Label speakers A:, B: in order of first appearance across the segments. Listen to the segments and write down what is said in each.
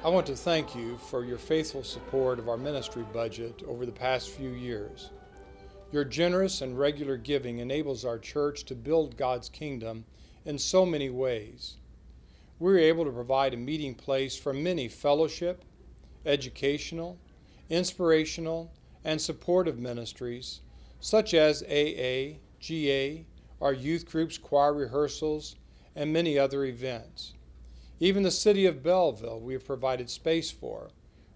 A: I want to thank you for your faithful support of our ministry budget over the past few years. Your generous and regular giving enables our church to build God's kingdom in so many ways. We're able to provide a meeting place for many fellowship, educational, inspirational, and supportive ministries such as AA, GA, our youth groups, choir rehearsals, and many other events. Even the city of Belleville we have provided space for.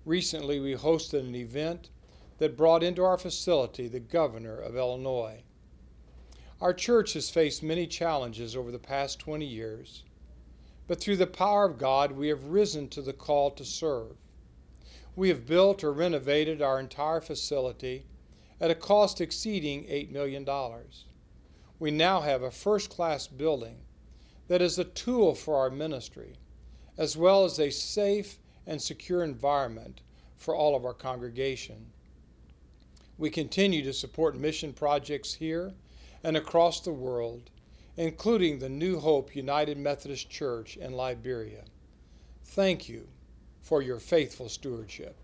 A: Recently we hosted an event that brought into our facility the governor of Illinois. Our church has faced many challenges over the past 20 years, but through the power of God we have risen to the call to serve. We have built or renovated our entire facility at a cost exceeding $8 million. We now have a first-class building that is a tool for our ministry, as well as a safe and secure environment for all of our congregation. We continue to support mission projects here and across the world, including the New Hope United Methodist Church in Liberia. Thank you for your faithful stewardship.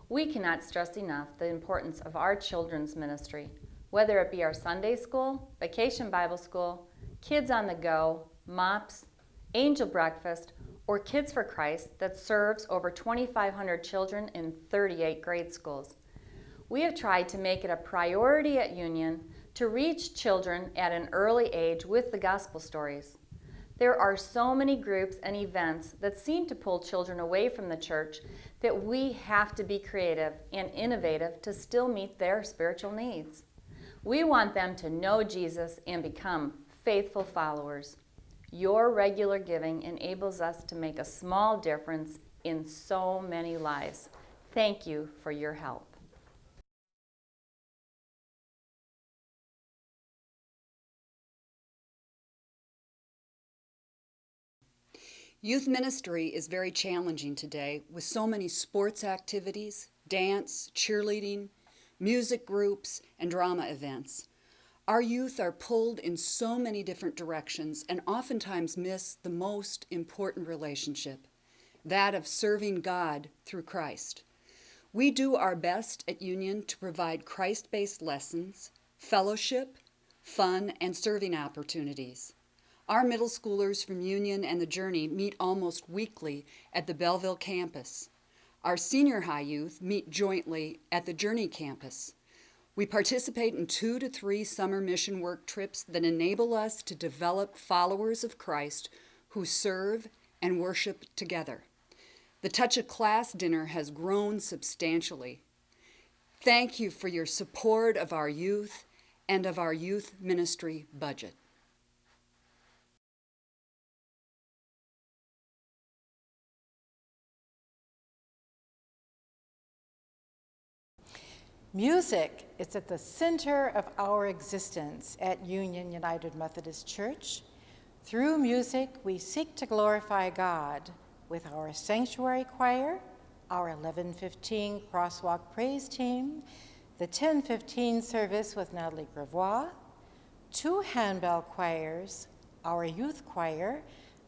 B: We cannot stress enough the importance of our children's ministry, whether it be our Sunday school, vacation Bible school, Kids on the Go, MOPS, Angel Breakfast, or Kids for Christ that serves over 2,500 children in 38 grade schools. We have tried to make it a priority at Union to reach children at an early age with the gospel stories. There are so many groups and events that seem to pull children away from the church that we have to be creative and innovative to still meet their spiritual needs. We want them to know Jesus and become faithful followers. Your regular giving enables us to make a small difference in so many lives. Thank you for your help.
C: Youth ministry is very challenging today with so many sports activities, dance, cheerleading, music groups, and drama events. Our youth are pulled in so many different directions and oftentimes miss the most important relationship, that of serving God through Christ. We do our best at Union to provide Christ-based lessons, fellowship, fun, and serving opportunities. Our middle schoolers from Union and the Journey meet almost weekly at the Belleville campus. Our senior high youth meet jointly at the Journey campus. We participate in 2 to 3 summer mission work trips that enable us to develop followers of Christ who serve and worship together. The Touch of Class dinner has grown substantially. Thank you for your support of our youth and of our youth ministry budget.
D: Music is at the center of our existence at Union United Methodist Church. Through music, we seek to glorify God with our sanctuary choir, our 11:15 crosswalk praise team, the 10:15 service with Natalie Gravois, 2 handbell choirs, our youth choir,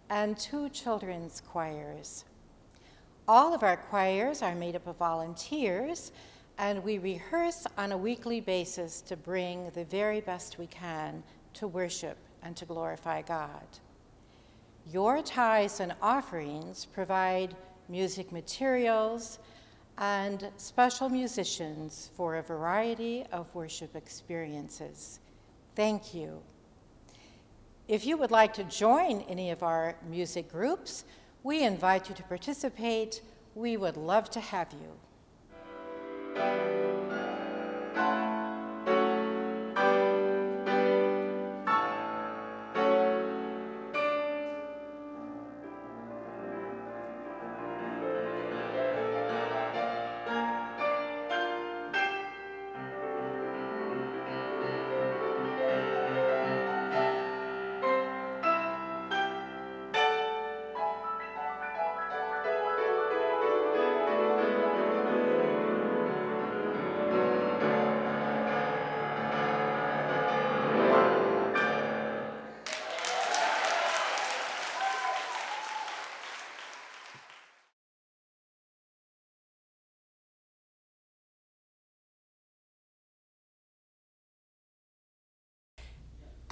D: and 2 children's choirs. All of our choirs are made up of volunteers, and we rehearse on a weekly basis to bring the very best we can to worship and to glorify God. Your tithes and offerings provide music materials and special musicians for a variety of worship experiences. Thank you. If you would like to join any of our music groups, we invite you to participate. We would love to have you.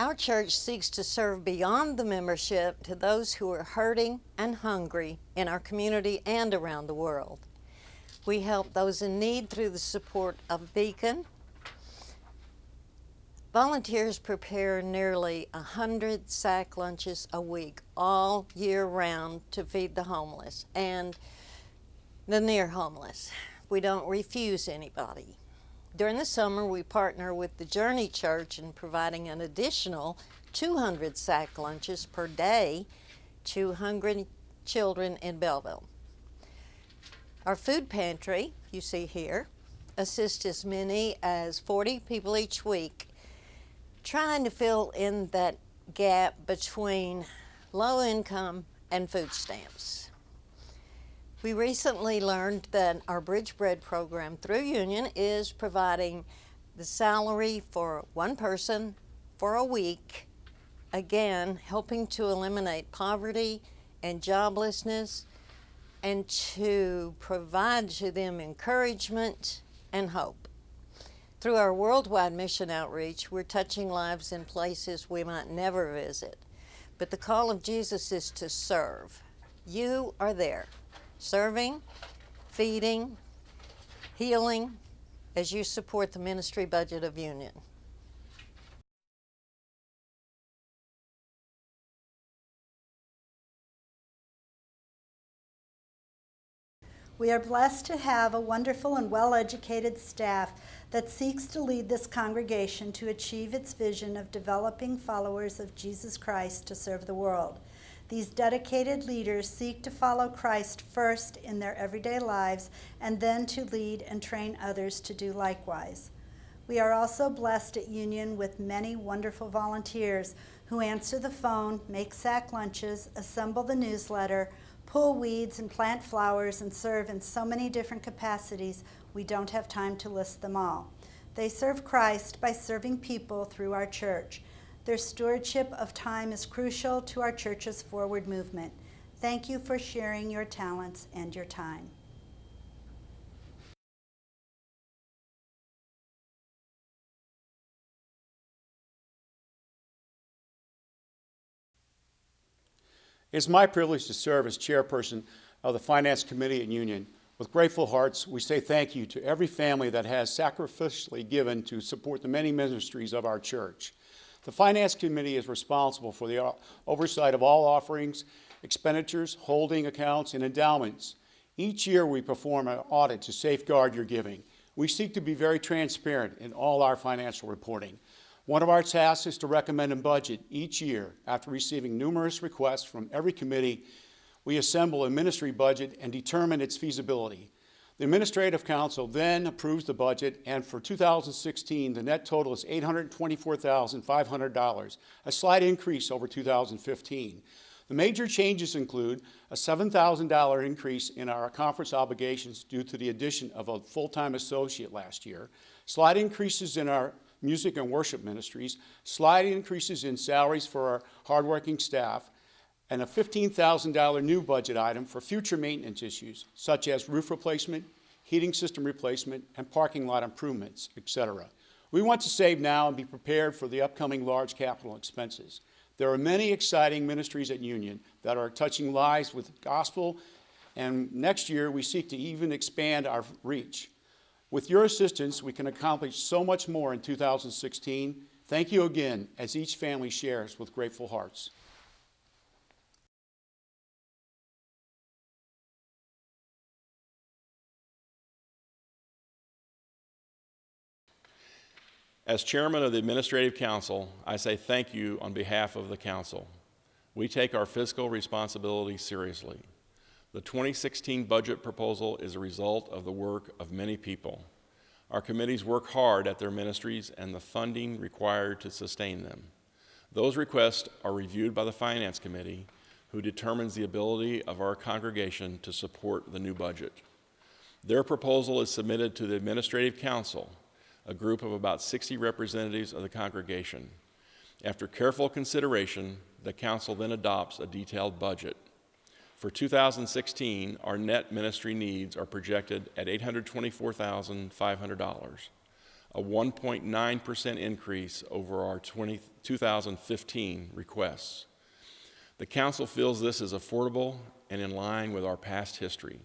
E: Our church seeks to serve beyond the membership to those who are hurting and hungry in our community and around the world. We help those in need through the support of Beacon. Volunteers prepare nearly 100 sack lunches a week, all year round, to feed the homeless and the near homeless. We don't refuse anybody. During the summer, we partner with the Journey Church in providing an additional 200 sack lunches per day to hungry children in Belleville. Our food pantry, you see here, assists as many as 40 people each week, trying to fill in that gap between low income and food stamps. We recently learned that our Bridge Bread program through Union is providing the salary for one person for a week, again, helping to eliminate poverty and joblessness and to provide to them encouragement and hope. Through our worldwide mission outreach, we're touching lives in places we might never visit. But the call of Jesus is to serve. You are there, serving, feeding, healing, as you support the ministry budget of Union.
F: We are blessed to have a wonderful and well-educated staff that seeks to lead this congregation to achieve its vision of developing followers of Jesus Christ to serve the world. These dedicated leaders seek to follow Christ first in their everyday lives and then to lead and train others to do likewise. We are also blessed at Union with many wonderful volunteers who answer the phone, make sack lunches, assemble the newsletter, pull weeds and plant flowers, and serve in so many different capacities we don't have time to list them all. They serve Christ by serving people through our church. Their stewardship of time is crucial to our church's forward movement. Thank you for sharing your talents and your time.
G: It's my privilege to serve as chairperson of the Finance Committee at Union. With grateful hearts, we say thank you to every family that has sacrificially given to support the many ministries of our church. The Finance Committee is responsible for the oversight of all offerings, expenditures, holding accounts, and endowments. Each year we perform an audit to safeguard your giving. We seek to be very transparent in all our financial reporting. One of our tasks is to recommend a budget each year. After receiving numerous requests from every committee, we assemble a ministry budget and determine its feasibility. The Administrative Council then approves the budget, and for 2016, the net total is $824,500, a slight increase over 2015. The major changes include a $7,000 increase in our conference obligations due to the addition of a full-time associate last year, slight increases in our music and worship ministries, slight increases in salaries for our hardworking staff, and a $15,000 new budget item for future maintenance issues, such as roof replacement, heating system replacement, and parking lot improvements, etc. We want to save now and be prepared for the upcoming large capital expenses. There are many exciting ministries at Union that are touching lives with the gospel, and next year we seek to even expand our reach. With your assistance, we can accomplish so much more in 2016. Thank you again, as each family shares with grateful hearts.
H: As chairman of the Administrative Council, I say thank you on behalf of the council. We take our fiscal responsibility seriously. The 2016 budget proposal is a result of the work of many people. Our committees work hard at their ministries and the funding required to sustain them. Those requests are reviewed by the Finance Committee, who determines the ability of our congregation to support the new budget. Their proposal is submitted to the Administrative Council, a group of about 60 representatives of the congregation. After careful consideration, the council then adopts a detailed budget. For 2016, our net ministry needs are projected at $824,500. a 1.9% increase over our 2015 requests. The council feels this is affordable and in line with our past history.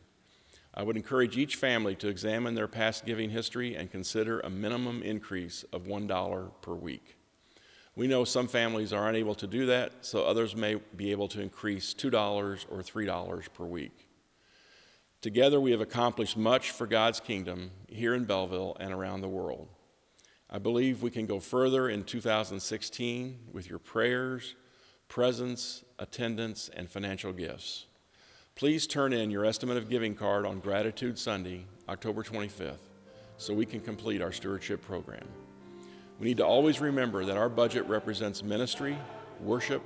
H: I would encourage each family to examine their past giving history and consider a minimum increase of $1 per week. We know some families are unable to do that, so others may be able to increase $2 or $3 per week. Together, we have accomplished much for God's kingdom here in Belleville and around the world. I believe we can go further in 2016 with your prayers, presence, attendance, and financial gifts. Please turn in your estimate of giving card on Gratitude Sunday, October 25th, so we can complete our stewardship program. We need to always remember that our budget represents ministry, worship,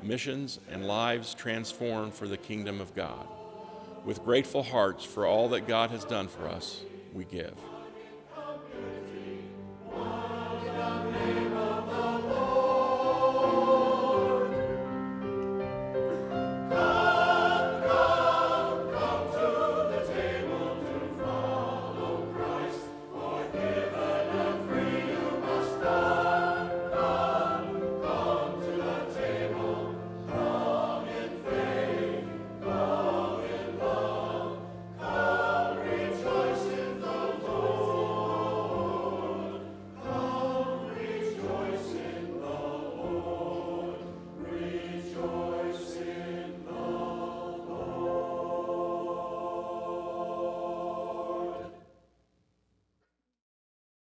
H: missions, and lives transformed for the kingdom of God. With grateful hearts for all that God has done for us, we give.